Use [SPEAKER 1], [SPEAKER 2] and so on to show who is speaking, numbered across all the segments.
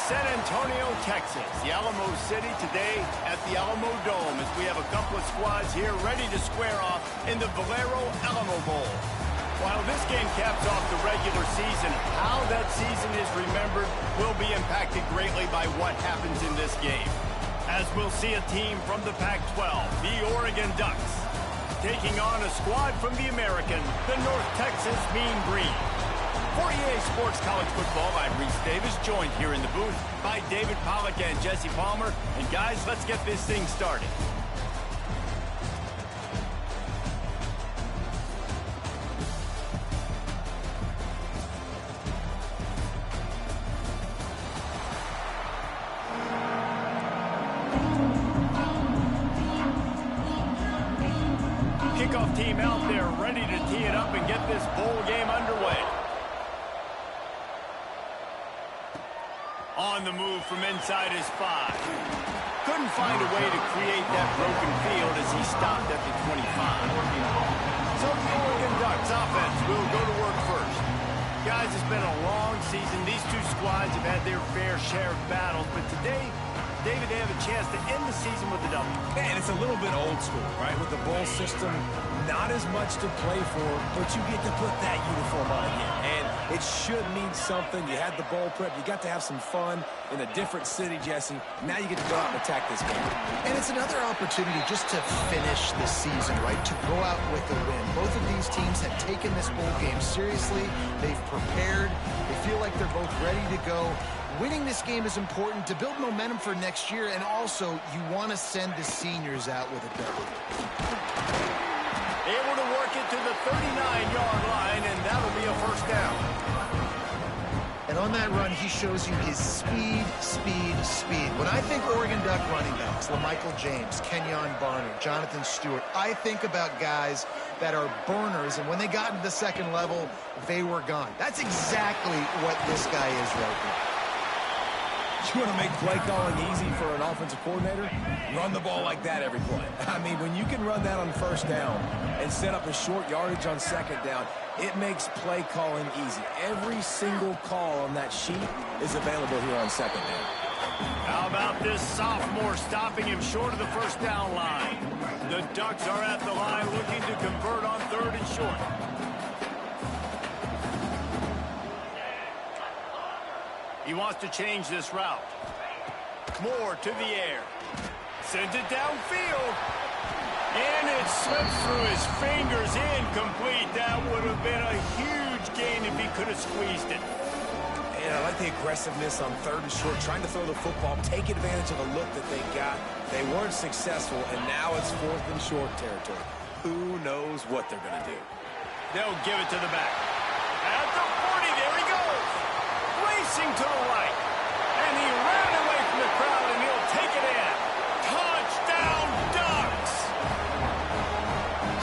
[SPEAKER 1] San Antonio, Texas, the Alamo City today at the Alamo Dome as we have a couple of squads here ready to square off in the Valero Alamo Bowl. While this game caps off the regular season, how that season is remembered will be impacted greatly by what happens in this game. As we'll see a team from the Pac-12, the Oregon Ducks, taking on a squad from the American, the North Texas Mean Green. For EA Sports College Football, I'm Reese Davis, joined here in the booth by David Pollack and Jesse Palmer. And guys, let's get this thing started. Kickoff team out there ready to tee it up and get this bowl game underway. On the move from inside his 5. Couldn't find a way to create that broken field as he stopped at the 25. So the Oregon Ducks offense will go to work first. Guys, it's been a long season. These two squads have had their fair share of battles, but today, David, they have a chance to end the season with a W.
[SPEAKER 2] And it's a little bit old school, right? With the bowl system, not as much to play for, but you get to put that uniform on again. And it should mean something. You had the bowl prep. You got to have some fun in a different city, Jesse. Now you get to go out and attack this game.
[SPEAKER 3] And it's another opportunity just to finish the season, right? To go out with a win. Both of these teams have taken this bowl game seriously. They've prepared. They feel like they're both ready to go. Winning this game is important to build momentum for next year, and also you want to send the seniors out with a W.
[SPEAKER 1] Able to work it to the 39-yard line, and that'll be a first down.
[SPEAKER 3] And on that run, he shows you his speed, speed, speed. When I think Oregon Duck running backs, LaMichael James, Kenyon Barner, Jonathan Stewart, I think about guys that are burners, and when they got into the second level, they were gone. That's exactly what this guy is right now.
[SPEAKER 2] You want to make play calling easy for an offensive coordinator? Run the ball like that every play. I mean, when you can run that on first down and set up a short yardage on second down, it makes play calling easy. Every single call on that sheet is available here on second down.
[SPEAKER 1] How about this sophomore stopping him short of the first down line? The Ducks are at the line looking to convert on 3rd and short. He wants to change this route. More to the air. Sends it downfield. And it slips through his fingers. Incomplete. That would have been a huge gain if he could have squeezed it.
[SPEAKER 2] And I like the aggressiveness on 3rd and short, trying to throw the football, take advantage of the look that they got. They weren't successful, and now it's 4th and short territory. Who knows what they're going to do?
[SPEAKER 1] They'll give it to the back. At the 40, there he goes. Racing to the right. And he ran away from the crowd, and he'll take it in. Touchdown, Ducks!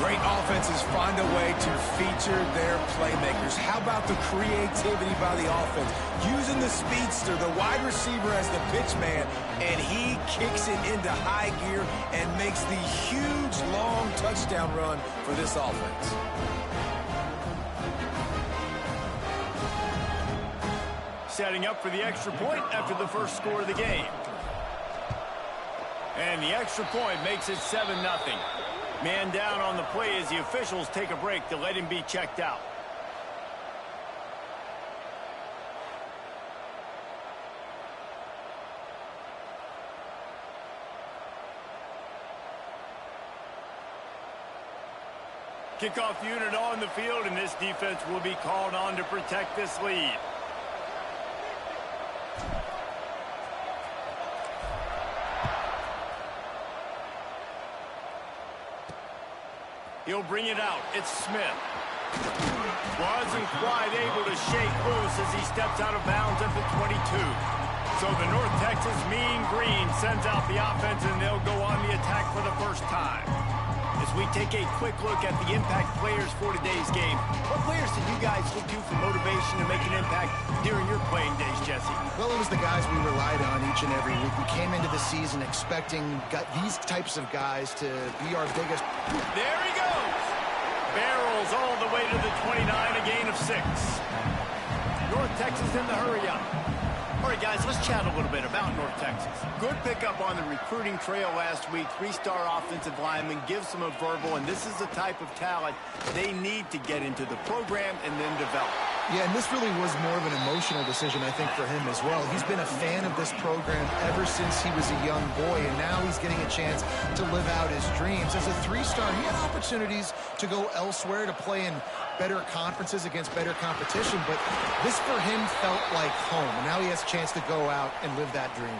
[SPEAKER 2] Great offenses find a way to feature their playmakers. How about the creativity by the offense? Using the speedster, the wide receiver as the pitch man, and he kicks it into high gear and makes the huge, long touchdown run for this offense.
[SPEAKER 1] Setting up for the extra point after the first score of the game. And the extra point makes it 7-0. Man down on the play as the officials take a break to let him be checked out. Kickoff unit on the field, and this defense will be called on to protect this lead. He'll bring it out. It's Smith. Wasn't quite able to shake loose as he steps out of bounds at the 22. So the North Texas Mean Green sends out the offense, and they'll go on the attack for the first time. As we take a quick look at the impact players for today's game, what players did you guys look to for motivation to make an impact during your playing days, Jesse?
[SPEAKER 3] Well, it was the guys we relied on each and every week. We came into the season expecting these types of guys to be our biggest.
[SPEAKER 1] There he goes! Barrels all the way to the 29, a gain of 6. North Texas in the hurry up. All right, guys, let's chat a little bit about North Texas. Good pickup on the recruiting trail last week. 3-star offensive lineman, gives them a verbal, and this is the type of talent they need to get into the program and then develop.
[SPEAKER 3] Yeah, and this really was more of an emotional decision, I think, for him as well. He's been a fan of this program ever since he was a young boy, and now he's getting a chance to live out his dreams. As a 3-star, he had opportunities to go elsewhere, to play in better conferences against better competition, but this for him felt like home. And now he has a chance to go out and live that dream.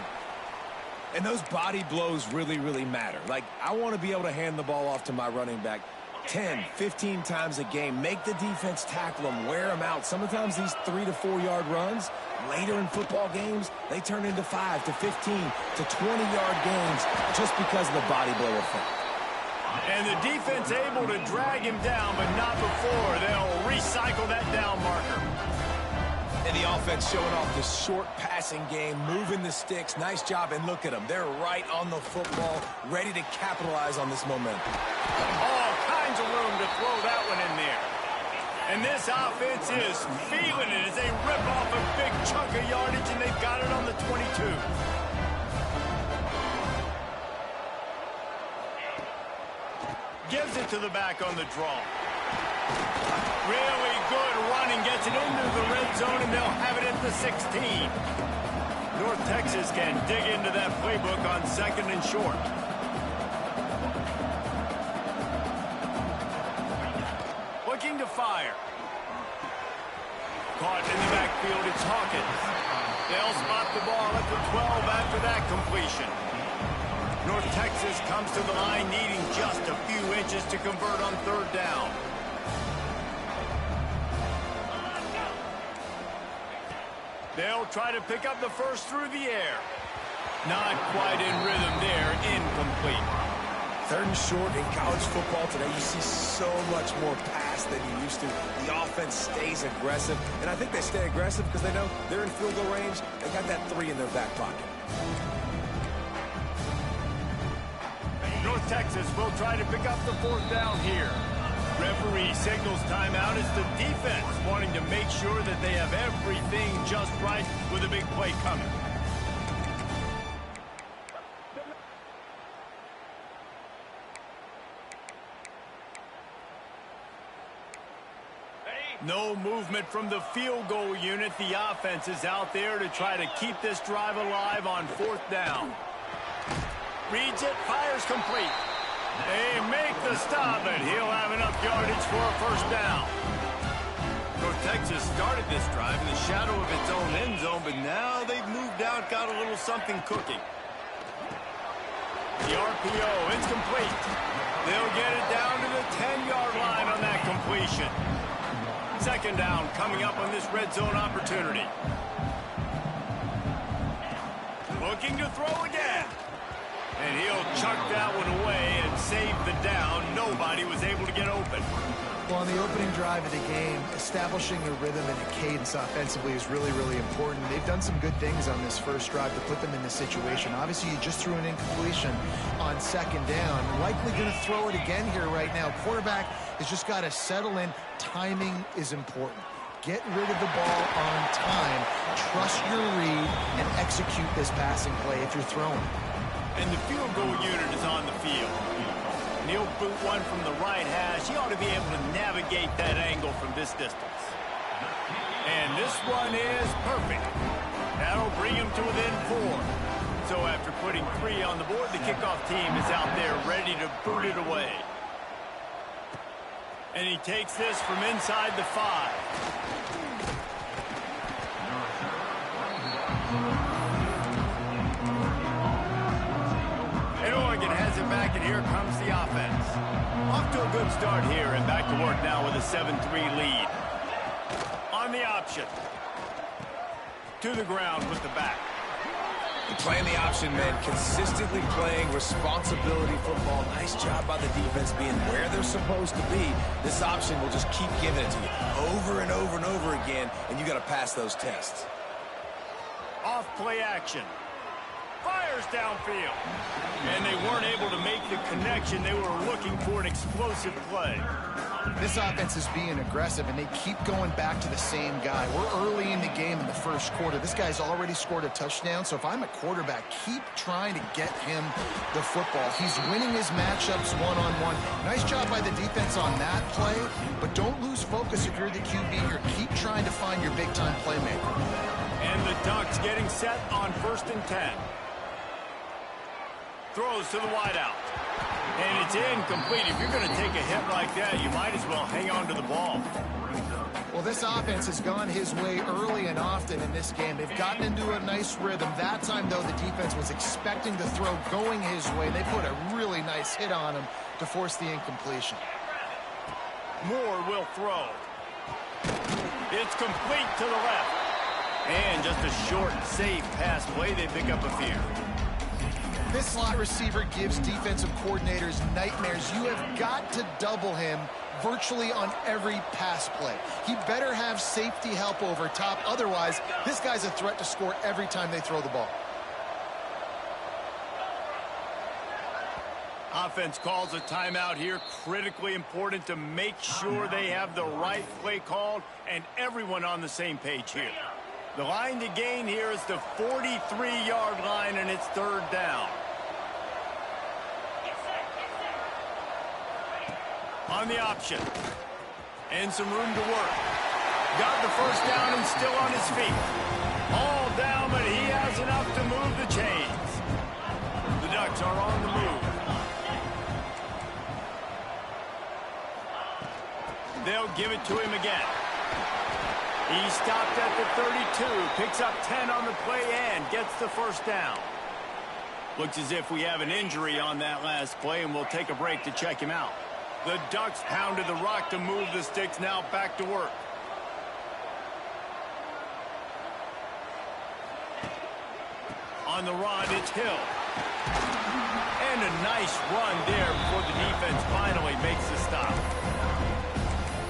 [SPEAKER 2] And those body blows really, really matter. Like, I want to be able to hand the ball off to my running back 10, 15 times a game. Make the defense tackle them, wear them out. Sometimes these 3 to 4 yard runs, later in football games, they turn into 5 to 15 to 20 yard games just because of the body blow effect.
[SPEAKER 1] And the defense able to drag him down, but not before they'll recycle that down marker.
[SPEAKER 2] And the offense showing off this short passing game, moving the sticks. Nice job, and look at them. They're right on the football, ready to capitalize on this momentum.
[SPEAKER 1] All kinds of room to throw that one in there. And this offense is feeling it as they rip off a big chunk of yardage, and they've got it on the 22. Gives it to the back on the draw. Really good running, gets it into the red zone, and they'll have it at the 16. North Texas can dig into that playbook on 2nd and short. Looking to fire. Caught in the backfield, it's Hawkins. They'll spot the ball at the 12 after that completion. North Texas comes to the line needing just a few inches to convert on 3rd down. They'll try to pick up the first through the air. Not quite in rhythm there, incomplete.
[SPEAKER 2] 3rd and short in college football today, you see so much more pass than you used to. The offense stays aggressive, and I think they stay aggressive because they know they're in field goal range. They got that 3 in their back pocket.
[SPEAKER 1] North Texas will try to pick up the 4th down here. Referee signals timeout as the defense wanting to make sure that they have everything just right with a big play coming. No movement from the field goal unit. The offense is out there to try to keep this drive alive on 4th down. Reads it, fires complete. They make the stop, but he'll have enough yardage for a 1st down. North Texas started this drive in the shadow of its own end zone, but now they've moved out, got a little something cooking. The RPO, it's complete. They'll get it down to the 10-yard line on that completion. 2nd down coming up on this red zone opportunity. Looking to throw again. And he'll chuck that one away and save the down. Nobody was able to get open.
[SPEAKER 3] Well, on the opening drive of the game, establishing a rhythm and a cadence offensively is really, really important. They've done some good things on this first drive to put them in this situation. Obviously, you just threw an incompletion on 2nd down. Likely going to throw it again here right now. Quarterback has just got to settle in. Timing is important. Get rid of the ball on time. Trust your read and execute this passing play if you're throwing.
[SPEAKER 1] And the field goal unit is on the field. And he'll boot one from the right hash. He ought to be able to navigate that angle from this distance. And this one is perfect. That'll bring him to within 4. So after putting 3 on the board, the kickoff team is out there ready to boot it away. And he takes this from inside the 5. And Oregon has it back, and here comes the offense. Off to a good start here, and back to work now with a 7-3 lead. On the option. To the ground with the back.
[SPEAKER 2] Playing the option, man, consistently playing responsibility football. Nice job by the defense being where they're supposed to be. This option will just keep giving it to you over and over and over again, and you got to pass those tests.
[SPEAKER 1] Off play action. fires downfield. And they weren't able to make the connection. They were looking for an explosive play.
[SPEAKER 3] This offense is being aggressive, and they keep going back to the same guy. We're early in the game in the first quarter. This guy's already scored a touchdown, so if I'm a quarterback, keep trying to get him the football. He's winning his matchups one-on-one. Nice job by the defense on that play, but don't lose focus if you're the QB here. Keep trying to find your big-time playmaker.
[SPEAKER 1] And the Ducks getting set on 1st and 10. Throws to the wideout. And it's incomplete. If you're going to take a hit like that, you might as well hang on to the ball.
[SPEAKER 3] Well, this offense has gone his way early and often in this game. They've gotten into a nice rhythm. That time, though, the defense was expecting the throw going his way. They put a really nice hit on him to force the incompletion.
[SPEAKER 1] Moore will throw. It's complete to the left. And just a short, safe pass play. They pick up a few.
[SPEAKER 3] This slot receiver gives defensive coordinators nightmares. You have got to double him virtually on every pass play. He better have safety help over top. Otherwise, this guy's a threat to score every time they throw the ball.
[SPEAKER 1] Offense calls a timeout here. Critically important to make sure they have the right play called and everyone on the same page here. The line to gain here is the 43-yard line, and it's 3rd down. On the option. And some room to work. Got the 1st down and still on his feet. All down, but he has enough to move the chains. The Ducks are on the move. They'll give it to him again. He stopped at the 32, picks up 10 on the play and gets the 1st down. Looks as if we have an injury on that last play, and we'll take a break to check him out. The Ducks pounded the rock to move the sticks, now back to work. On the run, it's Hill. And a nice run there before the defense finally makes the stop.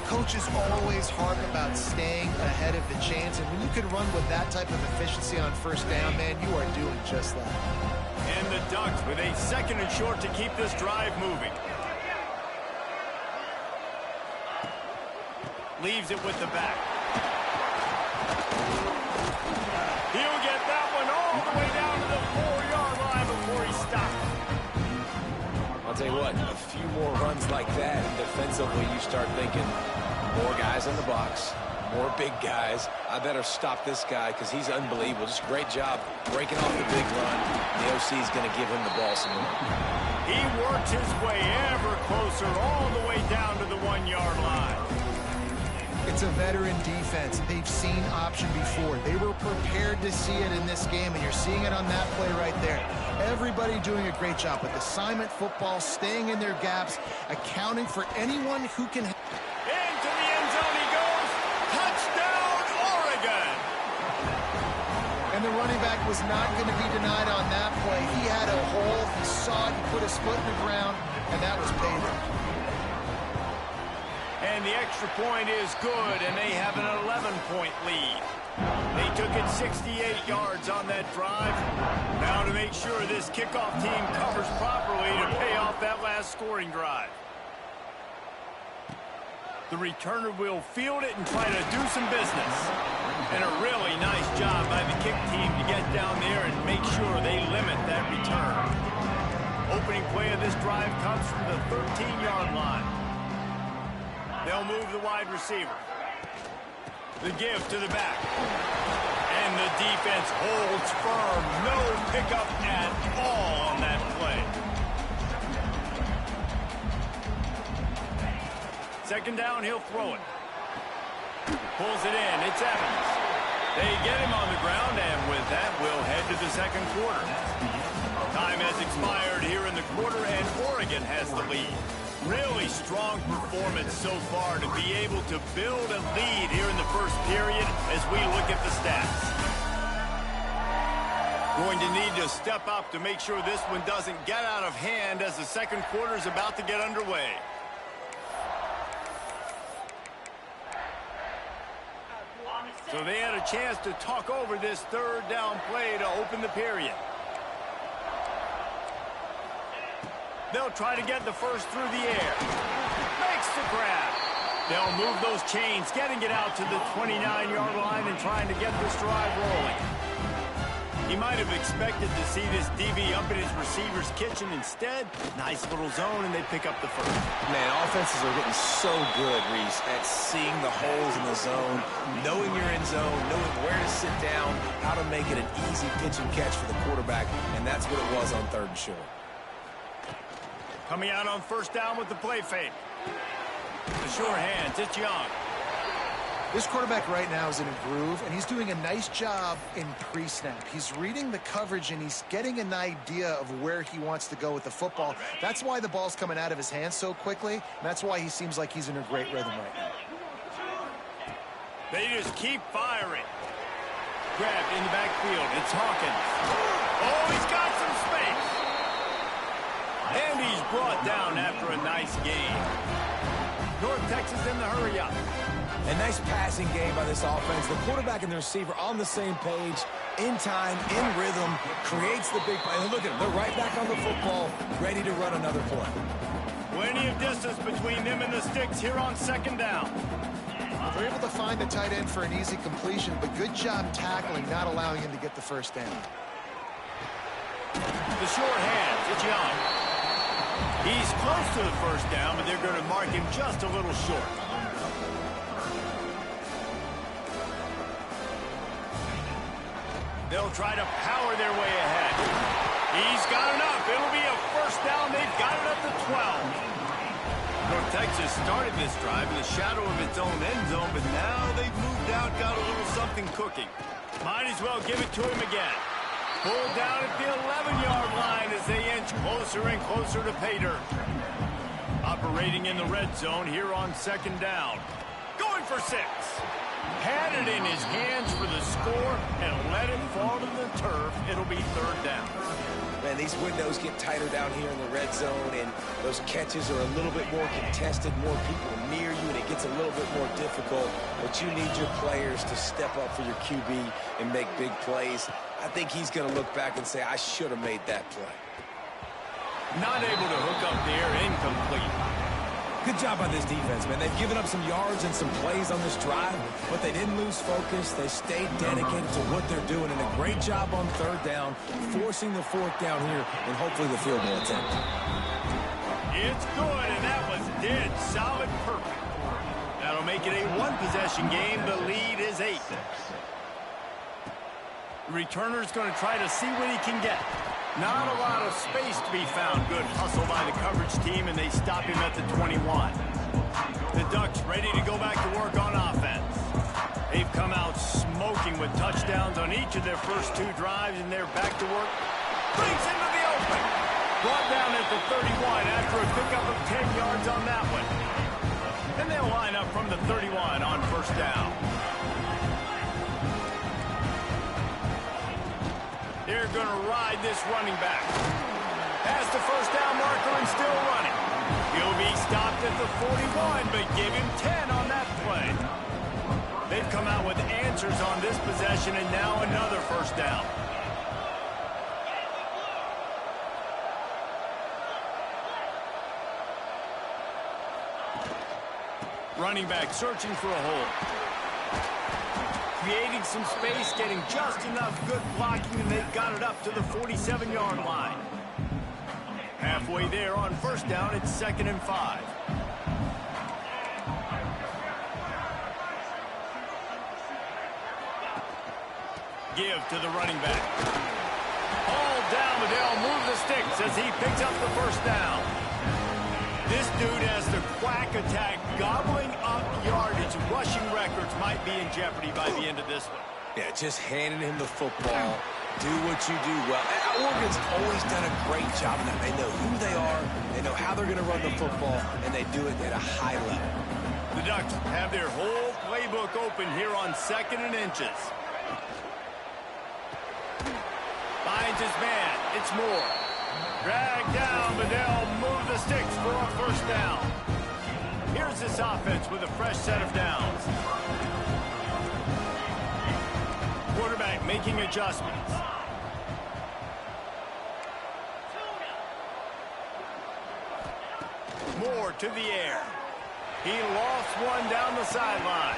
[SPEAKER 3] Coaches always harp about staying ahead of the chains, and when you can run with that type of efficiency on 1st down, man, you are doing just that.
[SPEAKER 1] And the Ducks with a 2nd and short to keep this drive moving. Leaves it with the back. He'll get that one all the way down to the 4-yard line before he stops.
[SPEAKER 2] I'll tell you what, a few more runs like that, and defensively you start thinking more guys in the box, more big guys. I better stop this guy because he's unbelievable. Just a great job breaking off the big run. The OC is going to give him the ball some more.
[SPEAKER 1] He works his way ever closer all the way down to the 1-yard line.
[SPEAKER 3] It's a veteran defense. They've seen option before. They were prepared to see it in this game, and you're seeing it on that play right there. Everybody doing a great job with assignment football, staying in their gaps, accounting for anyone who can.
[SPEAKER 1] Into the end zone he goes. Touchdown, Oregon.
[SPEAKER 3] And the running back was not going to be denied on that play. He had a hole. He saw it. He put his foot in the ground, and that was payday.
[SPEAKER 1] And the extra point is good, and they have an 11-point lead. They took it 68 yards on that drive. Now to make sure this kickoff team covers properly to pay off that last scoring drive. The returner will field it and try to do some business. And a really nice job by the kick team to get down there and make sure they limit that return. Opening play of this drive comes from the 13-yard line. They'll move the wide receiver. The give to the back. And the defense holds firm. No pickup at all on that play. 2nd down, he'll throw it. Pulls it in. It's Evans. They get him on the ground, and with that, we'll head to the 2nd quarter. Time has expired here in the quarter, and Oregon has the lead. Really strong performance so far to be able to build a lead here in the 1st period as we look at the stats. Going to need to step up to make sure this one doesn't get out of hand as the 2nd quarter is about to get underway. So they had a chance to talk over this 3rd down play to open the period. They'll try to get the first through the air. Makes the grab. They'll move those chains, getting it out to the 29-yard line and trying to get this drive rolling. He might have expected to see this DB up in his receiver's kitchen. Instead, nice little zone, and they pick up the first.
[SPEAKER 2] Man, offenses are getting so good, Reese, at seeing the holes in the zone, knowing you're in zone, knowing where to sit down, how to make it an easy pitch and catch for the quarterback, and that's what it was on 3rd and short.
[SPEAKER 1] Coming out on 1st down with the play fake. The sure hands, it's Young.
[SPEAKER 3] This quarterback right now is in a groove, and he's doing a nice job in pre-snap. He's reading the coverage, and he's getting an idea of where he wants to go with the football. That's why the ball's coming out of his hands so quickly, and that's why he seems like he's in a great rhythm right now.
[SPEAKER 1] They just keep firing. Grabbed in the backfield. It's Hawkins. Oh, he's got some space. And he's brought down after a nice game. North Texas in the hurry-up.
[SPEAKER 2] A nice passing game by this offense. The quarterback and the receiver on the same page, in time, in rhythm, creates the big play. And look at them. They're right back on the football, ready to run another play.
[SPEAKER 1] Plenty of distance between them and the sticks here on 2nd down.
[SPEAKER 3] They're able to find the tight end for an easy completion, but good job tackling, not allowing him to get the first down.
[SPEAKER 1] The short hands, it's Young. He's close to the first down, but they're going to mark him just a little short. They'll try to power their way ahead. He's got enough. It'll be a first down. They've got it up to 12. North Texas started this drive in the shadow of its own end zone, but now they've moved out, got a little something cooking. Might as well give it to him again. Pulled down at the 11-yard line as they inch closer and closer to pay dirt. Operating in the red zone here on 2nd down. Going for 6. Had it in his hands for the score and let it fall to the turf. It'll be 3rd down.
[SPEAKER 2] Man, these windows get tighter down here in the red zone, and those catches are a little bit more contested, more people near you, and it gets a little bit more difficult. But you need your players to step up for your QB and make big plays. I think he's going to look back and say, I should have made that play.
[SPEAKER 1] Not able to hook up there, incomplete.
[SPEAKER 2] Good job by this defense, man. They've given up some yards and some plays on this drive, but they didn't lose focus. They stayed dedicated to what they're doing, and a great job on 3rd down, forcing the 4th down here, and hopefully the field goal attempt.
[SPEAKER 1] It's good, and that was dead solid perfect. That'll make it a 1-possession game. The lead is 8. The returner's going to try to see what he can get. Not a lot of space to be found. Good hustle by the coverage team, and they stop him at the 21. The Ducks ready to go back to work on offense. They've come out smoking with touchdowns on each of their first 2 drives, and they're back to work. Brings into the open. Brought down at the 31 after a pickup of 10 yards on that one. And they'll line up from the 31 on 1st down. They're going to ride this running back. Past the first down marker and still running. He'll be stopped at the 41, but give him 10 on that play. They've come out with answers on this possession, and now another first down. Running back searching for a hole. Creating some space, getting just enough good blocking, and they've got it up to the 47-yard line. Halfway there on 1st down, it's 2nd and 5. Give to the running back. All down, but they'll move the sticks as he picks up the first down. This dude has the quack attack, gobbling up yardage. Rushing records might be in jeopardy by the end of this one.
[SPEAKER 2] Yeah, just handing him the football. Do what you do well. And Oregon's always done a great job of that. They know who they are, they know how they're going to run the football, and they do it at a high level.
[SPEAKER 1] The Ducks have their whole playbook open here on 2nd and inches. Finds his man. It's Moore. Dragged down, but they'll move the sticks for a first down. Here's this offense with a fresh set of downs. Quarterback making adjustments. to the air. He lost one down the sideline.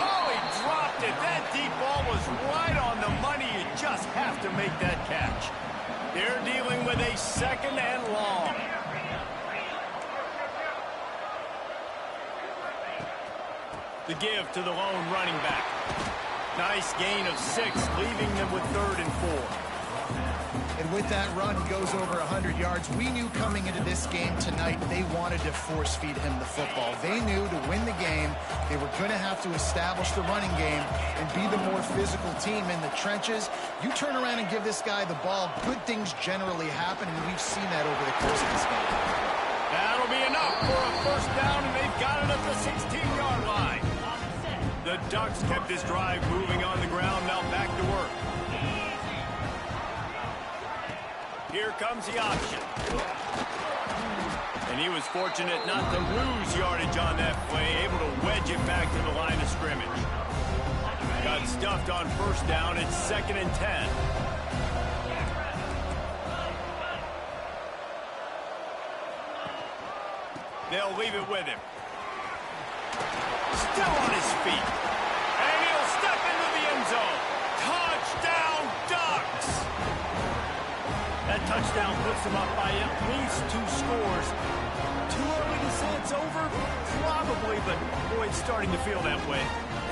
[SPEAKER 1] Oh, he dropped it. That deep ball was right on the money. You just have to make that catch. They're dealing with a 2nd and long. The give to the lone running back. Nice gain of 6, leaving them with 3rd and 4.
[SPEAKER 3] And with that run, he goes over 100 yards. We knew coming into this game tonight, they wanted to force-feed him the football. They knew to win the game, they were going to have to establish the running game and be the more physical team in the trenches. You turn around and give this guy the ball, good things generally happen, and we've seen that over the course of this game.
[SPEAKER 1] That'll be enough for a 1st down, and they've got it at the 16-yard line. The Ducks kept this drive moving on the ground, now back to work. Here comes the option. And he was fortunate not to lose yardage on that play, able to wedge it back to the line of scrimmage. Got stuffed on 1st down, it's 2nd and 10. They'll leave it with him. Still on his feet. And he'll step into the end zone. Touchdown, Ducks! That touchdown puts them up by at least 2 scores. Too early to say it's over? Probably, but boy, it's starting to feel that way.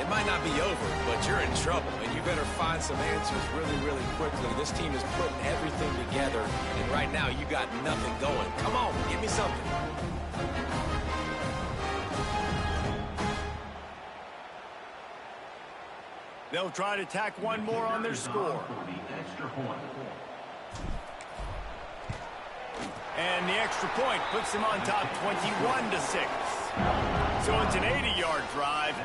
[SPEAKER 2] It might not be over, but you're in trouble, and you better find some answers really, really quickly. This team is putting everything together, and right now you got nothing going. Come on, give me something.
[SPEAKER 1] They'll try to tack one more on their score. And the extra point puts them on top 21-6. So it's an 80-yard drive,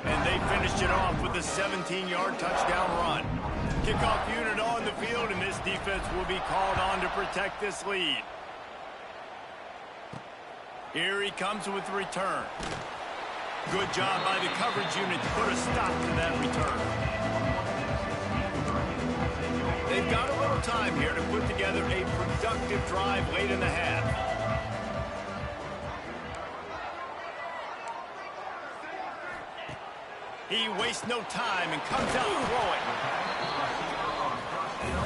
[SPEAKER 1] and they finished it off with a 17-yard touchdown run. Kickoff unit on the field, and this defense will be called on to protect this lead. Here he comes with the return. Good job by the coverage unit to put a stop to that return. They've got a little time here to put together a productive drive late in the half. He wastes no time and comes out throwing.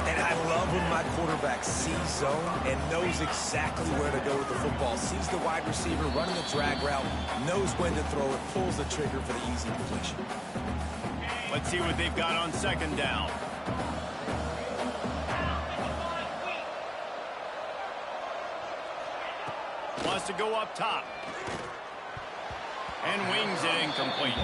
[SPEAKER 2] And I love when my quarterback sees zone and knows exactly where to go with the football. Sees the wide receiver running a drag route, knows when to throw it, pulls the trigger for the easy completion.
[SPEAKER 1] Let's see what they've got on 2nd down. Wants to go up top. And wings it incomplete.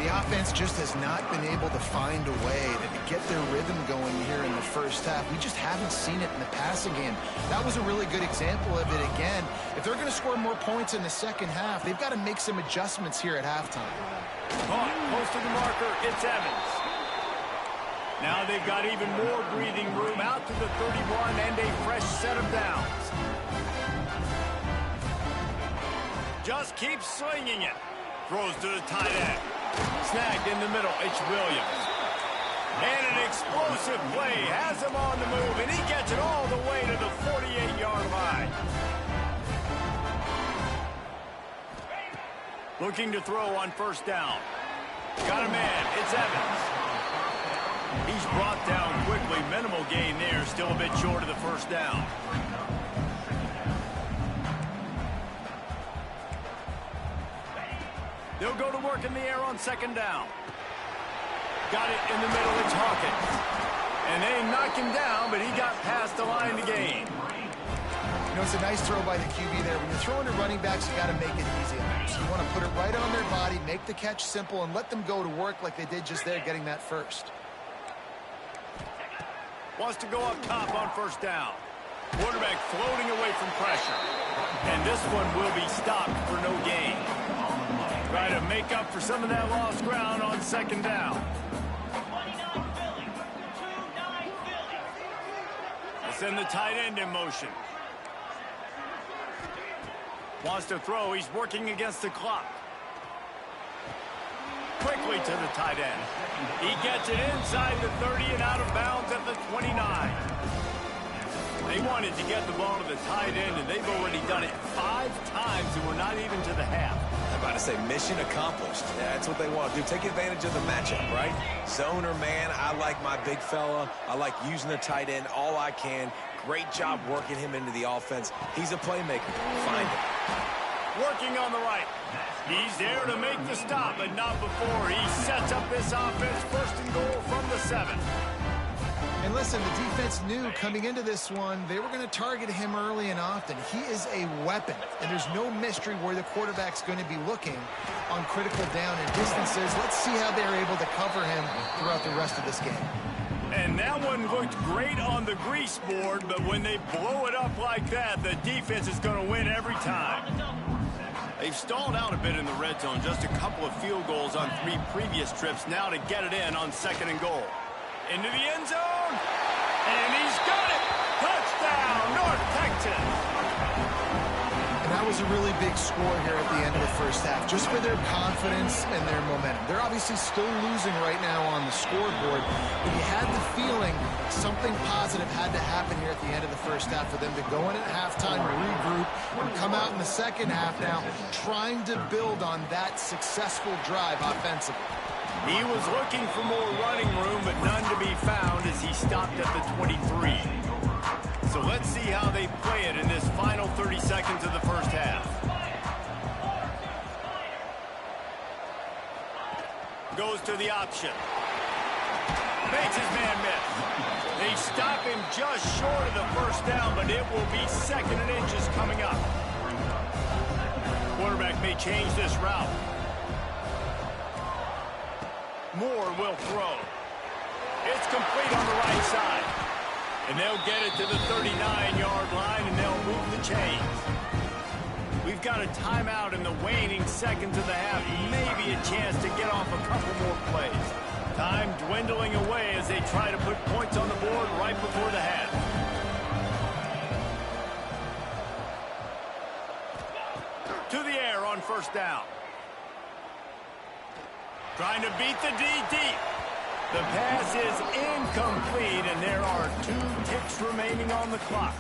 [SPEAKER 3] The offense just has not been able to find a way to get their rhythm going here in the 1st half. We just haven't seen it in the passing game. That was a really good example of it again. If they're going to score more points in the 2nd half, they've got to make some adjustments here at halftime.
[SPEAKER 1] Caught close to the marker, it's Evans. Now they've got even more breathing room out to the 31 and a fresh set of downs. Just keeps slinging it. Throws to the tight end. Snagged in the middle, it's Williams. And an explosive play has him on the move, and he gets it all the way to the 48-yard line. Looking to throw on 1st down. Got a man, it's Evans. He's brought down quickly, minimal gain there, still a bit short of the 1st down. They'll go to work in the air on 2nd down. Got it in the middle, it's Hawkins. And they knock him down, but he got past the line to gain.
[SPEAKER 3] You know, it's a nice throw by the QB there. When you're throwing to running backs, you got to make it easy. So you want to put it right on their body, make the catch simple, and let them go to work like they did just there, getting that first.
[SPEAKER 1] Wants to go up top on 1st down. Quarterback floating away from pressure. And this one will be stopped for no gain. Try to make up for some of that lost ground on 2nd down. They send the tight end in motion. Wants to throw. He's working against the clock. Quickly to the tight end. He gets it inside the 30 and out of bounds at the 29. They want wanted to get the ball to the tight end, and they've already done it 5 times, and we're not even to the half.
[SPEAKER 2] I'm about to say mission accomplished. That's what they want to do. Take advantage of the matchup, right? Zone or man, I like my big fella. I like using the tight end all I can. Great job working him into the offense. He's a playmaker. Find him.
[SPEAKER 1] Working on the right. He's there to make the stop, but not before he sets up this offense. 1st and goal from the 7.
[SPEAKER 3] And listen, the defense knew coming into this one, they were going to target him early and often. He is a weapon, and there's no mystery where the quarterback's going to be looking on critical down and distances. Let's see how they're able to cover him throughout the rest of this game.
[SPEAKER 1] And that one looked great on the grease board, but when they blow it up like that, the defense is going to win every time. They've stalled out a bit in the red zone. Just a couple of field goals on 3 previous trips. Now to get it in on 2nd and goal. Into the end zone. And he's got it. Touchdown, North Texas.
[SPEAKER 3] And that was a really big score here at the end of the first half, just for their confidence and their momentum. They're obviously still losing right now on the scoreboard, but you had the feeling something positive had to happen here at the end of the first half for them to go in at halftime, regroup, and come out in the second half now trying to build on that successful drive offensively.
[SPEAKER 1] He was looking for more running room, but none to be found as he stopped at the 23. So let's see how they play it in this final 30 seconds of the first half. Goes to the option. Makes his man miss. They stop him just short of the first down, but it will be 2nd and inches coming up. Quarterback may change this route. Moore will throw. It's complete on the right side. And they'll get it to the 39-yard line, and they'll move the chains. We've got a timeout in the waning seconds of the half. Maybe a chance to get off a couple more plays. Time dwindling away as they try to put points on the board right before the half. To the air on 1st down. Trying to beat the D deep. The pass is incomplete, and there are 2 ticks remaining on the clock.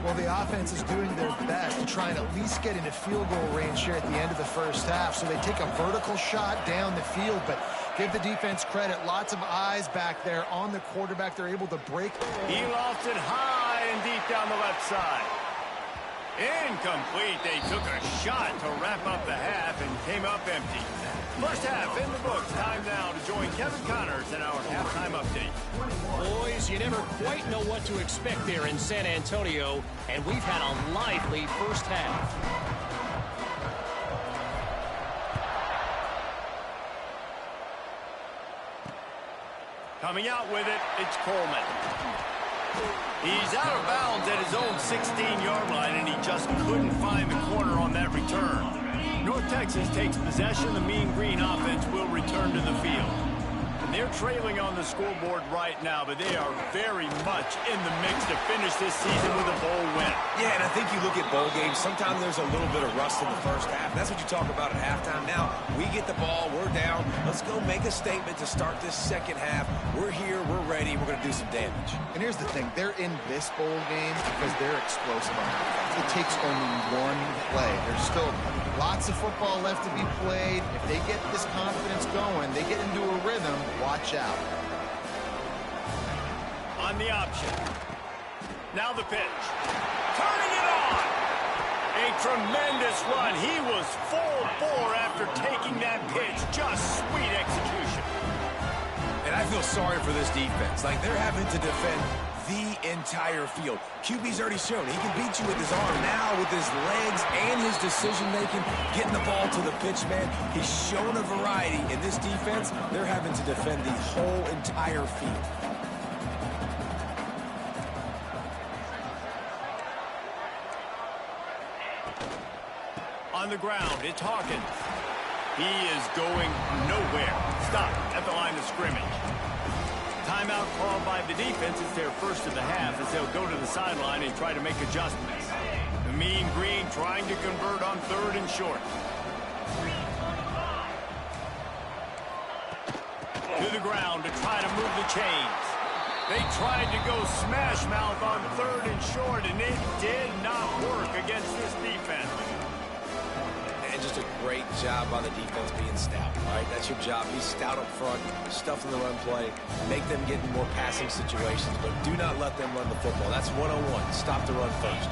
[SPEAKER 3] Well, the offense is doing their best to try and at least get into field goal range here at the end of the first half. So they take a vertical shot down the field, but give the defense credit. Lots of eyes back there on the quarterback. They're able to break.
[SPEAKER 1] He lost it high and deep down the left side. Incomplete. They took a shot to wrap up the half and came up empty. First half in the books. Time now to join Kevin Connors in our halftime update.
[SPEAKER 4] Boys, you never quite know what to expect there in San Antonio, and we've had a lively first half.
[SPEAKER 1] Coming out with it, it's Coleman. He's out of bounds at his own 16-yard line, and he just couldn't find the corner on that return. North Texas takes possession. The Mean Green offense will return to the field. And they're trailing on the scoreboard right now, but they are very much in the mix to finish this season with a bowl win.
[SPEAKER 2] Yeah, and I think you look at bowl games, sometimes there's a little bit of rust in the first half. That's what you talk about at halftime. Now, we get the ball, we're down. Let's go make a statement to start this second half. We're here, we're ready, we're going to do some damage.
[SPEAKER 3] And here's the thing, they're in this bowl game because they're explosive on offense. It takes only one play. There's still lots of football left to be played. If they get this confidence going, they get into a rhythm, watch out.
[SPEAKER 1] On the option. Now the pitch. Turning it on. A tremendous run. He was full bore after taking that pitch. Just sweet execution.
[SPEAKER 2] And I feel sorry for this defense. Like, they're having to defend the entire field. QB's already shown he can beat you with his arm. Now with his legs and his decision-making, getting the ball to the pitch man, he's shown a variety. In this defense, they're having to defend the whole entire field.
[SPEAKER 1] On the ground, it's Hawkins. He is going nowhere. Stop at the line of scrimmage. Timeout called by the defense. It's their first of the half as they'll go to the sideline and try to make adjustments. The Mean Green trying to convert on 3rd and short. To the ground to try to move the chains. They tried to go smash mouth on 3rd and short, and it did not work against this defense.
[SPEAKER 2] And just a great job by the defense being stout. All right, that's your job. Be stout up front, stuff in the run play, make them get in more passing situations, but do not let them run the football. That's 101. Stop the run first.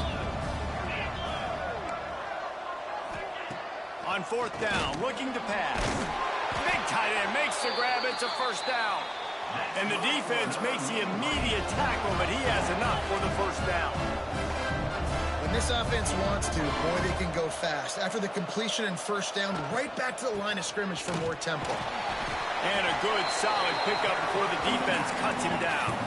[SPEAKER 1] On 4th down, looking to pass. Big tight end makes the grab. It's a first down. And the defense makes the immediate tackle, but he has enough for the first down.
[SPEAKER 3] When this offense wants to, boy, they can go fast. After the completion and first down, right back to the line of scrimmage for more tempo.
[SPEAKER 1] And a good, solid pickup before the defense cuts him down.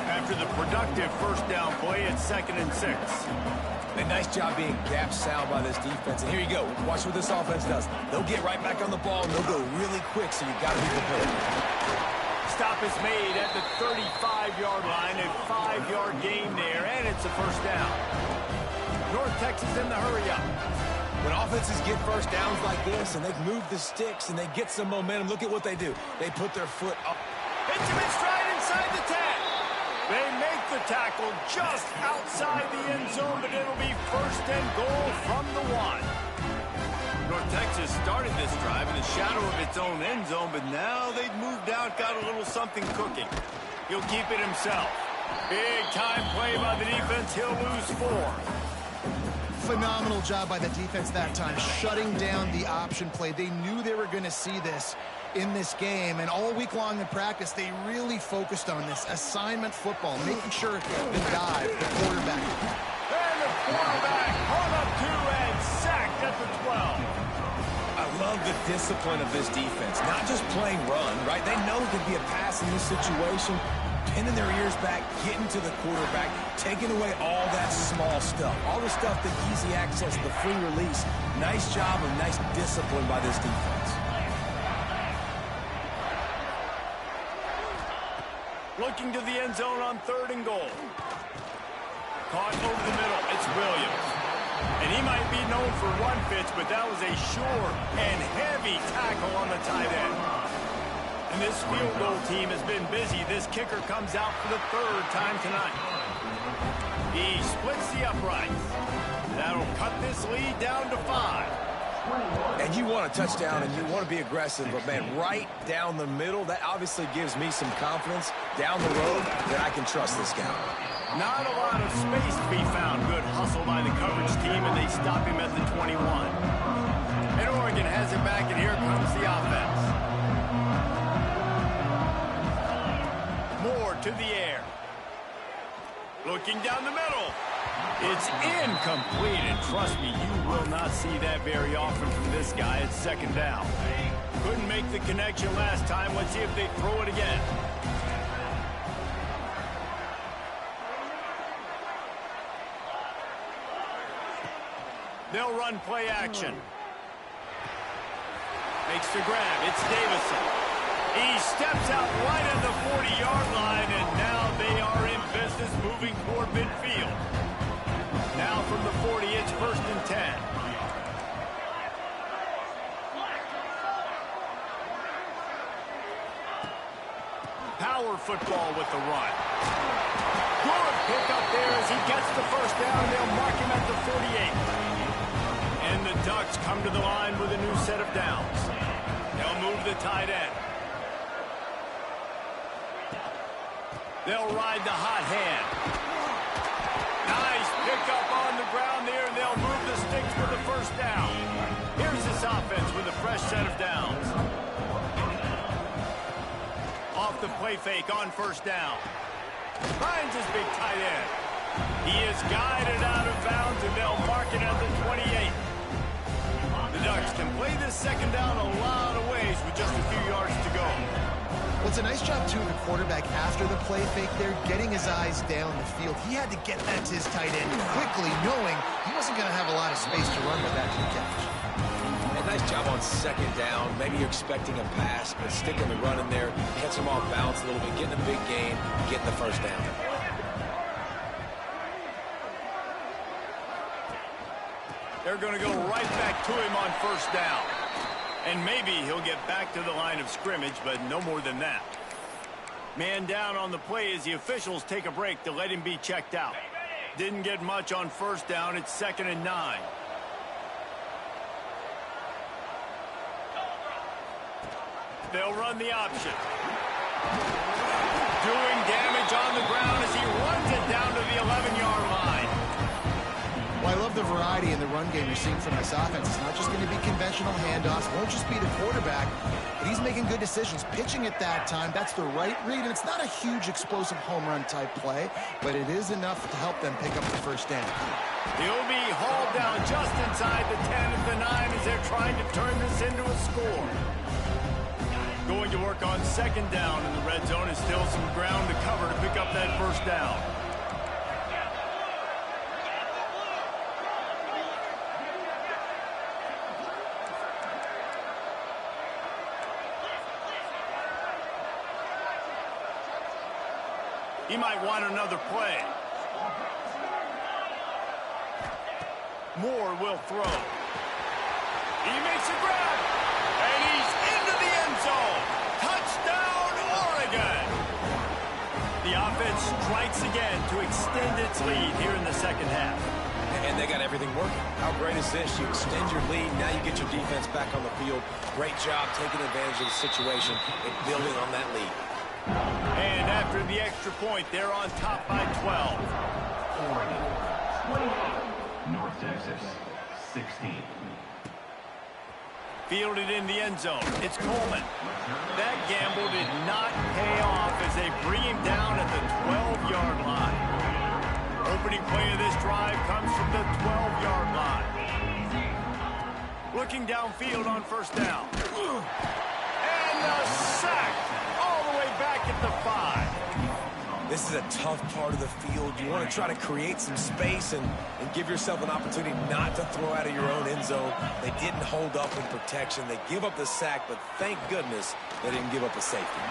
[SPEAKER 1] After the productive first down play, it's 2nd and 6.
[SPEAKER 2] A nice job being gap sound by this defense. And here you go. Watch what this offense does. They'll get right back on the ball, and they'll go really quick, so you've got to be prepared.
[SPEAKER 1] Stop is made at the 35-yard line. A 5-yard gain there, and it's a first down. North Texas in the hurry-up.
[SPEAKER 2] When offenses get first downs like this, and they've moved the sticks, and they get some momentum, look at what they do. They put their foot up.
[SPEAKER 1] Hits him in stride inside the 10. They make the tackle just outside the end zone, but it'll be 1st and goal from the 1. North Texas started this drive in the shadow of its own end zone, but now they've moved out, got a little something cooking. He'll keep it himself. Big time play by the defense. He'll lose 4.
[SPEAKER 3] Phenomenal job by the defense that time, shutting down the option play. They knew they were going to see this in this game, and all week long in practice, they really focused on this assignment football, making sure the dive, the quarterback.
[SPEAKER 1] And the quarterback hung up 2 and sacked at the 12.
[SPEAKER 2] I love the discipline of this defense. Not just playing run, right? They know it could be a pass in this situation. Pinning their ears back, getting to the quarterback, taking away all that small stuff. All the stuff, the easy access, the free release. Nice job and nice discipline by this defense.
[SPEAKER 1] Looking to the end zone on 3rd and goal. Caught over the middle. It's Williams. And he might be known for run fits, but that was a sure and heavy tackle on the tight end. And this field goal team has been busy. This kicker comes out for the 3rd time tonight. He splits the uprights. That'll cut this lead down to 5.
[SPEAKER 2] And you want a touchdown and you want to be aggressive, but man, right down the middle, that obviously gives me some confidence down the road that I can trust this guy.
[SPEAKER 1] Not a lot of space to be found. Good hustle by the coverage team, and they stop him at the 21. And Oregon has it back, and here comes the offense. Moore to the air. Looking down the middle. It's incomplete, and trust me, you will not see that very often from this guy. It's 2nd down. Couldn't make the connection last time. Let's see if they throw it again. They'll run play action. Makes the grab. It's Davison. He steps out right at the 40-yard line, and now they are in business moving toward midfield. Now from the 40, it's 1st and 10. Power football with the run. Good pick up there as he gets the first down. They'll mark him at the 48. And the Ducks come to the line with a new set of downs. They'll move the tight end. They'll ride the hot hand. Nice pickup on the ground there, and they'll move the sticks for the first down. Here's this offense with a fresh set of downs. Off the play fake on first down. Finds his big tight end. He is guided out of bounds, and they'll mark it at the 28. The Ducks can play this 2nd down a lot of ways with just a few yards to go.
[SPEAKER 3] Well, it's a nice job, too, of the quarterback after the play fake there, getting his eyes down the field. He had to get that to his tight end quickly, knowing he wasn't going to have a lot of space to run with after the catch.
[SPEAKER 2] A nice job on 2nd down. Maybe you're expecting a pass, but sticking the run in there, catch him off balance a little bit, getting a big gain, getting the first down.
[SPEAKER 1] They're going to go right back to him on first down. And maybe he'll get back to the line of scrimmage, but no more than that. Man down on the play as the officials take a break to let him be checked out. Didn't get much on first down. It's 2nd and 9. They'll run the option. Doing damage on the ground as he runs it down to the 11-yard line.
[SPEAKER 3] Well, I love the variety in the run game you're seeing from this offense. It's not just going to be conventional handoffs. Won't just be the quarterback, but he's making good decisions. Pitching at that time, that's the right read, and it's not a huge explosive home run type play, but it is enough to help them pick up the first down.
[SPEAKER 1] He'll be hauled down just inside the 10 at the 9 as they're trying to turn this into a score. Going to work on 2nd down in the red zone. Is still some ground to cover to pick up that first down. He might want another play. Moore will throw. He makes a grab. And he's into the end zone. Touchdown, Oregon. The offense strikes again to extend its lead here in the second half.
[SPEAKER 2] And they got everything working. How great is this? You extend your lead. Now you get your defense back on the field. Great job taking advantage of the situation and building on that lead.
[SPEAKER 1] And after the extra point, they're on top by 12.
[SPEAKER 5] Oregon, 28. North Texas, 16.
[SPEAKER 1] Fielded in the end zone. It's Coleman. That gamble did not pay off as they bring him down at the 12-yard line. Opening play of this drive comes from the 12-yard line. Looking downfield on first down. And a sack all the way back at the 5.
[SPEAKER 2] This is a tough part of the field. You want to try to create some space and give yourself an opportunity not to throw out of your own end zone. They didn't hold up in protection. They give up the sack, but thank goodness they didn't give up a safety.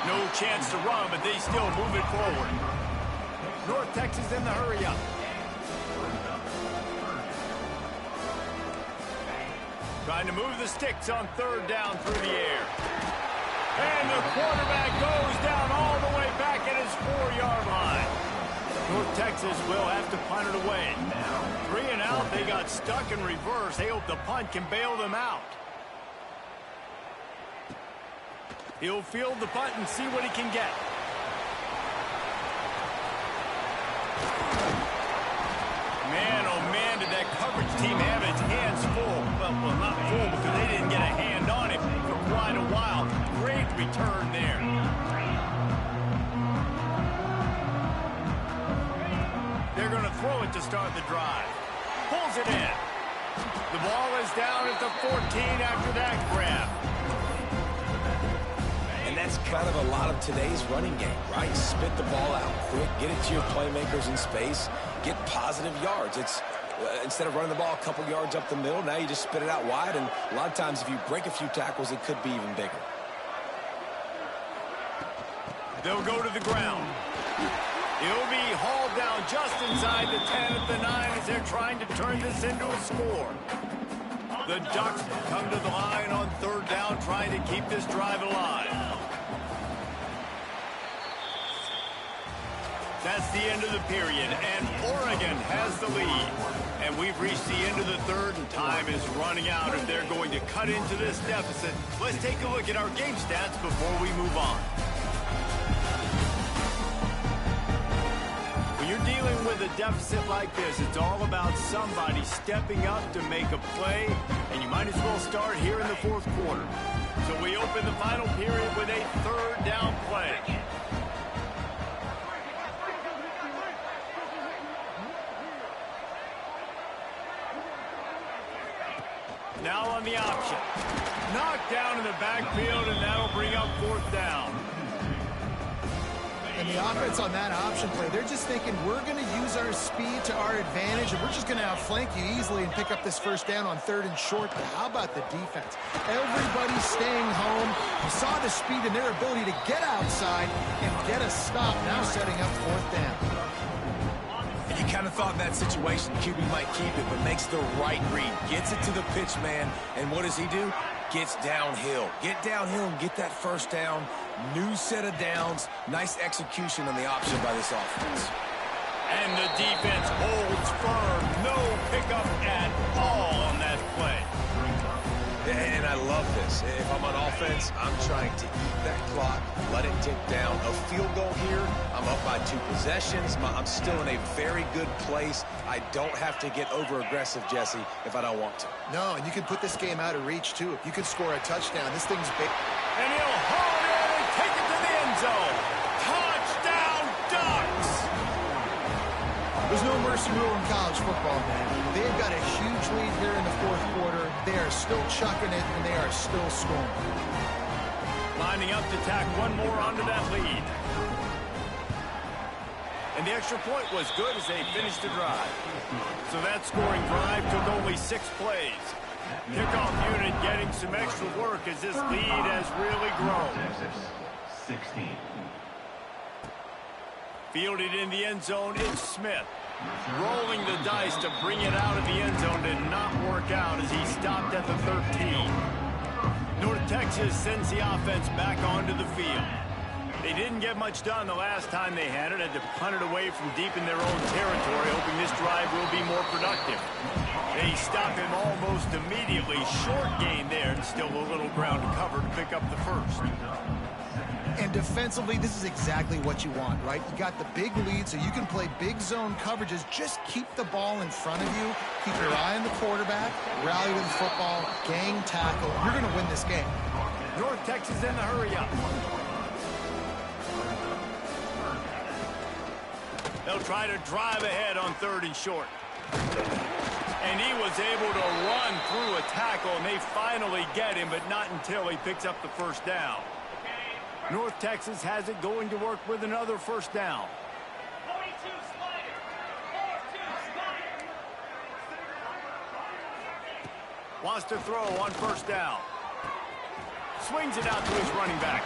[SPEAKER 1] No chance to run, but they still move it forward. North Texas in the hurry up. Trying to move the sticks on 3rd down through the air. And the quarterback goes down all the way back at his 4-yard line. North Texas will have to punt it away. 3 and out, they got stuck in reverse. They hope the punt can bail them out. He'll field the punt and see what he can get. Man, oh man, did that coverage team have its hands full. Well, not full because they didn't get a hand on him for quite a while. Great return there. They're going to throw it to start the drive. Pulls it in. The ball is down at the 14 after that grab.
[SPEAKER 2] And that's kind of a lot of today's running game, right? Spit the ball out quick, get it to your playmakers in space, get positive yards. It's instead of running the ball a couple yards up the middle, now you just spit it out wide, and a lot of times if you break a few tackles, it could be even bigger.
[SPEAKER 1] They'll go to the ground. He'll be hauled down just inside the 10 at the 9 as they're trying to turn this into a score. The Ducks come to the line on 3rd down, trying to keep this drive alive. That's the end of the period, and Oregon has the lead. And we've reached the end of the 3rd, and time is running out if they're going to cut into this deficit. Let's take a look at our game stats before we move on. When you're dealing with a deficit like this, it's all about somebody stepping up to make a play, and you might as well start here in the 4th quarter. So we open the final period with a 3rd down play. Now on the option. Knocked down in the backfield, and that'll bring up 4th down.
[SPEAKER 3] And the offense on that option play, they're just thinking we're going to use our speed to our advantage, and we're just going to outflank you easily and pick up this first down on 3rd and short. But how about the defense? Everybody's staying home. You saw the speed and their ability to get outside and get a stop, now setting up 4th down.
[SPEAKER 2] And you kind of thought in that situation QB might keep it, but makes the right read. Gets it to the pitch man, and what does he do? gets downhill. Get downhill and get that first down. New set of downs. Nice execution on the option by this offense.
[SPEAKER 1] And the defense holds firm. No pickup at all on that play.
[SPEAKER 2] And I love this. If I'm on offense, I'm trying to eat that clock, let it tick down. A field goal here, I'm up by 2 possessions. I'm still in a very good place. I don't have to get over-aggressive, Jesse, if I don't want to.
[SPEAKER 3] No, and you can put this game out of reach, too. If you can score a touchdown, this thing's big.
[SPEAKER 1] And he'll haul it in and take it to the end zone. Touchdown, Ducks!
[SPEAKER 3] There's no mercy rule in college football, man. They've got a huge lead here in the fourth quarter. They are still chucking it, and they are still scoring.
[SPEAKER 1] Lining up to tack one more onto that lead. And the extra point was good as they finished the drive. So that scoring drive took only 6 plays. Kickoff unit getting some extra work as this lead has really grown.
[SPEAKER 5] 16.
[SPEAKER 1] Fielded in the end zone, it's Smith. Rolling the dice to bring it out of the end zone did not work out as he stopped at the 13. North Texas sends the offense back onto the field. They didn't get much done the last time they had it to punt it away from deep in their own territory, hoping this drive will be more productive. They stop him almost immediately. Short gain there, and still a little ground to cover to pick up the first.
[SPEAKER 3] And defensively, this is exactly what you want, right? You got the big lead, so you can play big zone coverages. Just keep the ball in front of you. Keep your eye on the quarterback. Rally with the football. Gang tackle. You're going to win this game.
[SPEAKER 1] North Texas in the hurry up. They'll try to drive ahead on 3rd and short. And he was able to run through a tackle, and they finally get him, but not until he picks up the first down. North Texas has it going to work with another first down.
[SPEAKER 6] 42 Slider. 42 Slider.
[SPEAKER 1] Wants to throw on first down. Swings it out to his running back.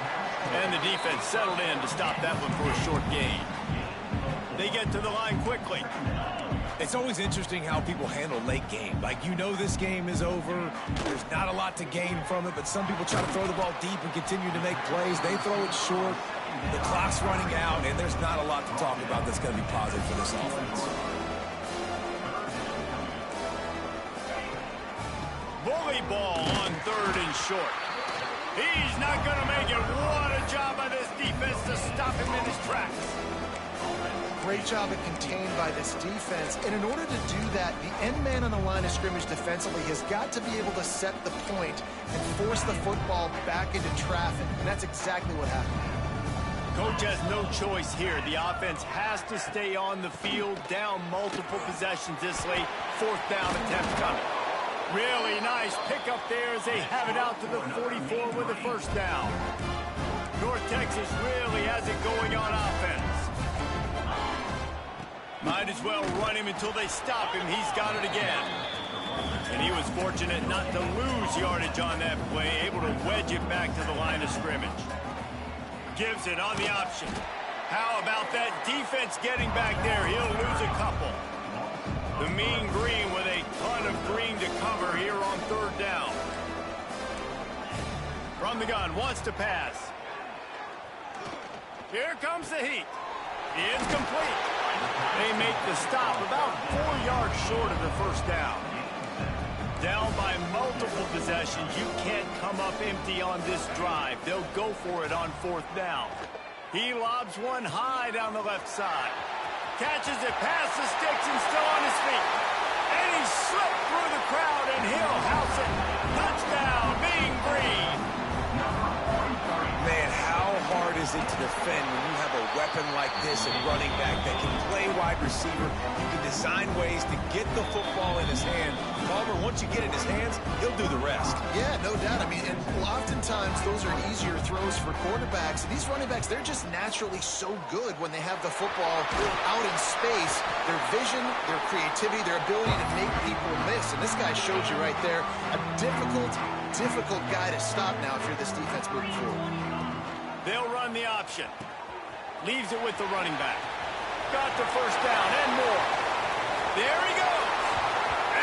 [SPEAKER 1] And the defense settled in to stop that one for a short gain. They get to the line quickly.
[SPEAKER 2] It's always interesting how people handle late game. Like, you know this game is over. There's not a lot to gain from it, but some people try to throw the ball deep and continue to make plays. They throw it short. The clock's running out, and there's not a lot to talk about that's going to be positive for this offense.
[SPEAKER 1] Bully ball on 3rd and short. He's not going to make it. What a job by this defense to stop him in his tracks.
[SPEAKER 3] Great job at contained by this defense. And in order to do that, the end man on the line of scrimmage defensively has got to be able to set the point and force the football back into traffic. And that's exactly what happened.
[SPEAKER 1] Coach has no choice here. The offense has to stay on the field, down multiple possessions this late. 4th down attempt coming. Really nice pickup there as they have it out to the 44 with the first down. North Texas really has it going on offense. Might as well run him until they stop him. He's got it again. And he was fortunate not to lose yardage on that play, able to wedge it back to the line of scrimmage. Gives it on the option. How about that defense getting back there? He'll lose a couple. The Mean Green with a ton of green to cover here on 3rd down. From the gun, wants to pass. Here comes the heat. It's complete. They make the stop about 4 yards short of the first down. Down by multiple possessions. You can't come up empty on this drive. They'll go for it on 4th down. He lobs one high down the left side. Catches it past the sticks and still on his feet. And he slipped through the crowd and he'll house it. Touchdown, Mean Green.
[SPEAKER 2] Man, how hard is it to defend when you have a weapon like this at running back that can play wide receiver? You can design ways to get the football in his hand. Palmer, once you get it in his hands, he'll do the rest.
[SPEAKER 3] Yeah, no doubt. I mean, and oftentimes those are easier throws for quarterbacks. These running backs, they're just naturally so good when they have the football out in space. Their vision, their creativity, their ability to make people miss. And this guy showed you right there a difficult guy to stop now if you're this defense moving forward.
[SPEAKER 1] They'll run the option. Leaves it with the running back. Got the first down and more. There he goes.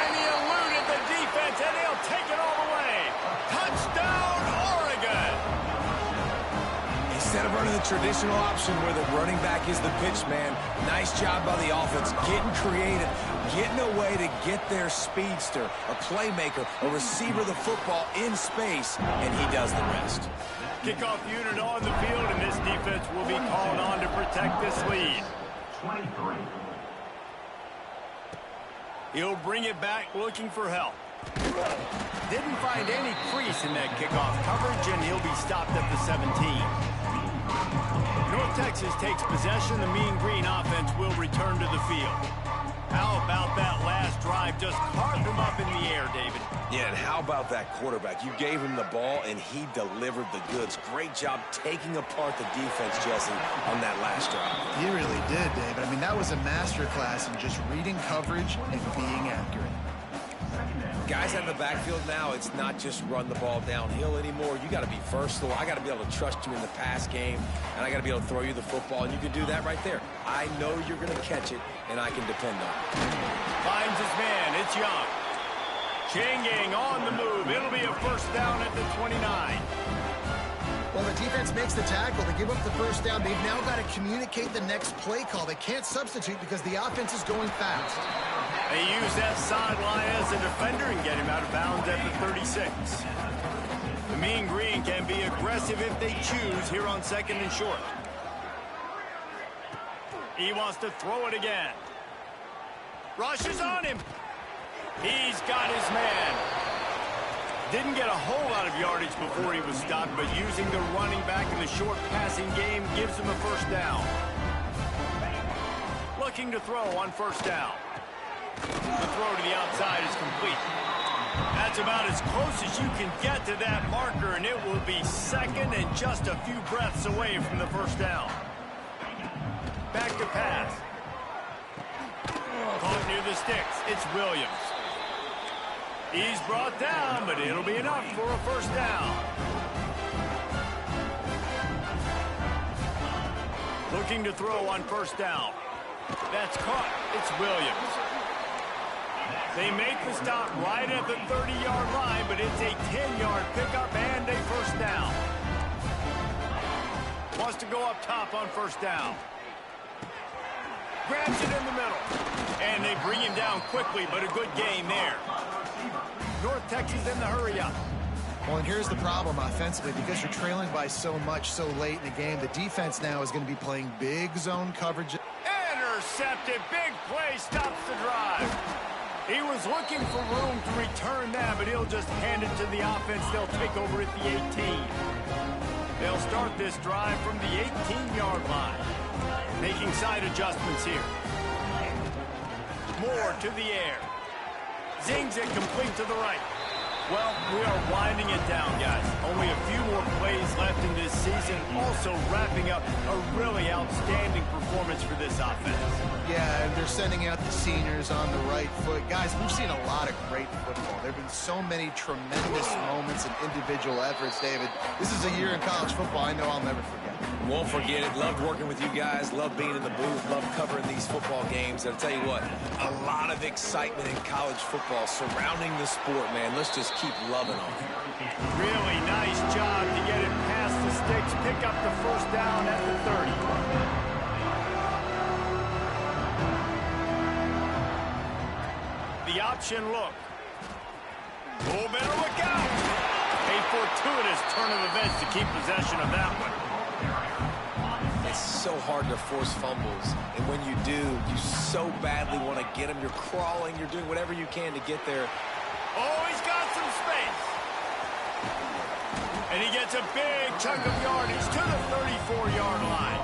[SPEAKER 1] And he eluded the defense, and he'll take it all the way. Touchdown.
[SPEAKER 2] running the traditional option where the running back is the pitch man. Nice job by the offense, getting creative, getting a way to get their speedster, a playmaker, a receiver the football in space, and he does the rest.
[SPEAKER 1] Kickoff unit on the field, and this defense will be called on to protect this lead.
[SPEAKER 5] 23.
[SPEAKER 1] He'll bring it back looking for help. Didn't find any crease in that kickoff coverage, and he'll be stopped at the 17. North Texas takes possession. The Mean Green offense will return to the field. How about that last drive? Just carved him up in the air, David.
[SPEAKER 2] Yeah, and how about that quarterback? You gave him the ball, and he delivered the goods. Great job taking apart the defense, Jesse, on that last drive.
[SPEAKER 3] He really did, David. I mean, that was a masterclass in just reading coverage and being accurate.
[SPEAKER 2] Guys out in the backfield now, it's not just run the ball downhill anymore. You got to be versatile. I got to be able to trust you in the pass game, and I got to be able to throw you the football, and you can do that right there. I know you're going to catch it, and I can depend on it.
[SPEAKER 1] Finds his man. It's Young. Changing on the move. It'll be a first down at the 29.
[SPEAKER 3] Well, the defense makes the tackle. They give up the first down. They've now got to communicate the next play call. They can't substitute because the offense is going fast.
[SPEAKER 1] They use that sideline as a defender and get him out of bounds at the 36. The Mean Green can be aggressive if they choose here on 2nd and short. He wants to throw it again. Rushes on him. He's got his man. Didn't get a whole lot of yardage before he was stopped, but using the running back in the short passing game gives him a first down. Looking to throw on first down. The throw to the outside is complete. That's about as close as you can get to that marker, and it will be second and just a few breaths away from the first down. Back to pass. Caught near the sticks. It's Williams. He's brought down, but it'll be enough for a first down. Looking to throw on first down. That's caught. It's Williams. They make the stop right at the 30-yard line, but it's a 10-yard pickup and a first down. Wants to go up top on first down. Grabs it in the middle. And they bring him down quickly, but a good gain there. North Texas in the hurry up.
[SPEAKER 3] Well, and here's the problem offensively. Because you're trailing by so much so late in the game, the defense now is going to be playing big zone coverage.
[SPEAKER 1] Intercepted. Big play stops the drive. He was looking for room to return that, but he'll just hand it to the offense. They'll take over at the 18. They'll start this drive from the 18-yard line. Making side adjustments here. Moore to the air. Zings it complete to the right. Well, we are winding it down, guys. Only a few more plays left in this season. Also wrapping up a really outstanding performance for this offense.
[SPEAKER 3] Yeah, and they're sending out the seniors on the right foot. Guys, we've seen a lot of great football. There have been so many tremendous moments and individual efforts, David. This is a year in college football I know I'll never forget.
[SPEAKER 2] Won't forget it. Loved working with you guys. Loved being in the booth. Loved covering these football games. And I'll tell you what, a lot of excitement in college football surrounding the sport, man. Let's just keep loving on it.
[SPEAKER 1] Really nice job to get it past the sticks. Pick up the first down at the 30. The option look. Oh, better look out. A fortuitous turn of events to keep possession of that one.
[SPEAKER 2] It's so hard to force fumbles, and when you do, you so badly want to get them. You're crawling, you're doing whatever you can to get there.
[SPEAKER 1] Oh, he's got some space. And he gets a big chunk of yardage to the 34-yard line.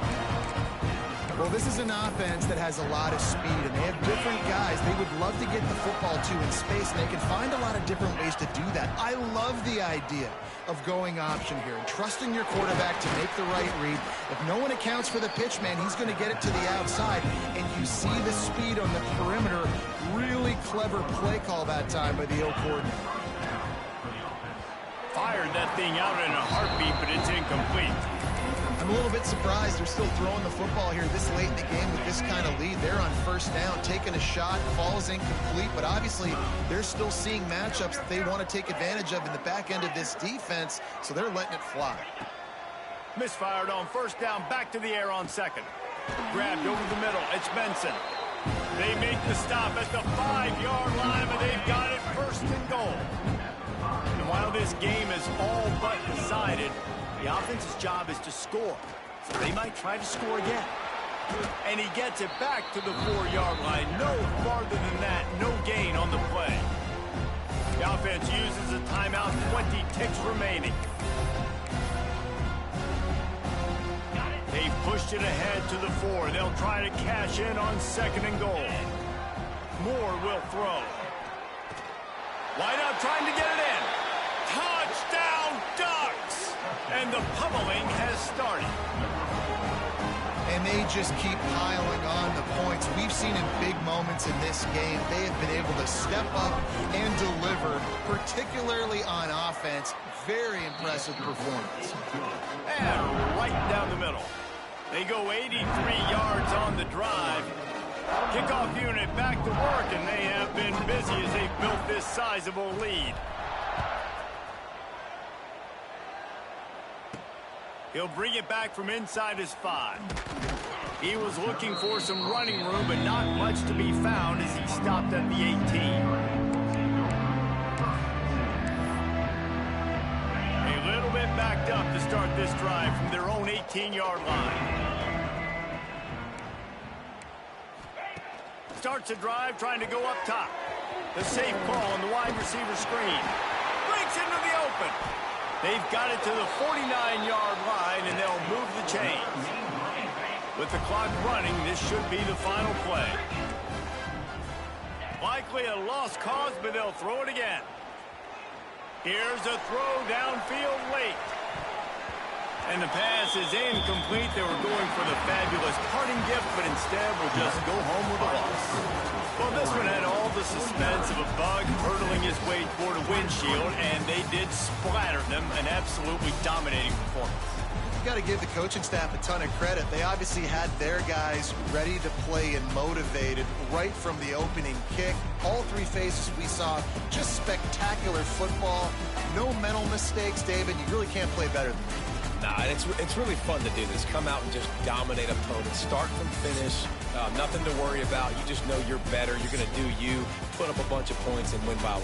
[SPEAKER 3] Well, this is an offense that has a lot of speed, and they have different guys they would love to get the football to in space, and they can find a lot of different ways to do that. I love the idea of going option here and trusting your quarterback to make the right read. If no one accounts for the pitch man, he's going to get it to the outside, and you see the speed on the perimeter. Really clever play call that time by the O coordinator.
[SPEAKER 1] Fired that thing out in a heartbeat, but it's incomplete.
[SPEAKER 3] I'm a little bit surprised they're still throwing the football here this late in the game with this kind of lead. They're on first down, taking a shot, falls incomplete, but obviously they're still seeing matchups that they want to take advantage of in the back end of this defense, so they're letting it fly.
[SPEAKER 1] Misfired on first down, back to the air on second. Grabbed over the middle, it's Benson. They make the stop at the 5-yard line, but they've got it first and goal. And while this game is all but decided, the offense's job is to score. So they might try to score again. And he gets it back to the 4-yard line. No farther than that, no gain on the play. The offense uses a timeout, 20 ticks remaining. They've pushed it ahead to the 4. They'll try to cash in on second and goal. Moore will throw. Wide out trying to get it in. Touchdown Ducks! And the pummeling has started.
[SPEAKER 3] And they just keep piling on the points. We've seen in big moments in this game, they have been able to step up and deliver, particularly on offense. Very impressive performance.
[SPEAKER 1] And right down the middle. They go 83 yards on the drive. Kickoff unit back to work, and they have been busy as they've built this sizable lead. He'll bring it back from inside his 5. He was looking for some running room, but not much to be found as he stopped at the 18. A little bit backed up to start this drive from their own 18-yard line. Starts a drive trying to go up top. The safe call on the wide receiver screen. Breaks into the open. They've got it to the 49-yard line, and they'll move the chains. With the clock running, this should be the final play. Likely a lost cause, but they'll throw it again. Here's a throw downfield late. And the pass is incomplete. They were going for the fabulous parting gift, but instead will just go home with a loss. Well, this one had all the suspense of a bug hurtling his way toward a windshield, and they did splatter them. An absolutely dominating performance.
[SPEAKER 3] You got to give the coaching staff a ton of credit. They obviously had their guys ready to play and motivated right from the opening kick. All 3 phases we saw, just spectacular football. No mental mistakes, David. You really can't play better than that.
[SPEAKER 2] Nah, it's really fun to do this. Come out and just dominate opponents. Start from finish. Nothing to worry about. You just know you're better. You're going to do you. Put up a bunch of points and win by a lot.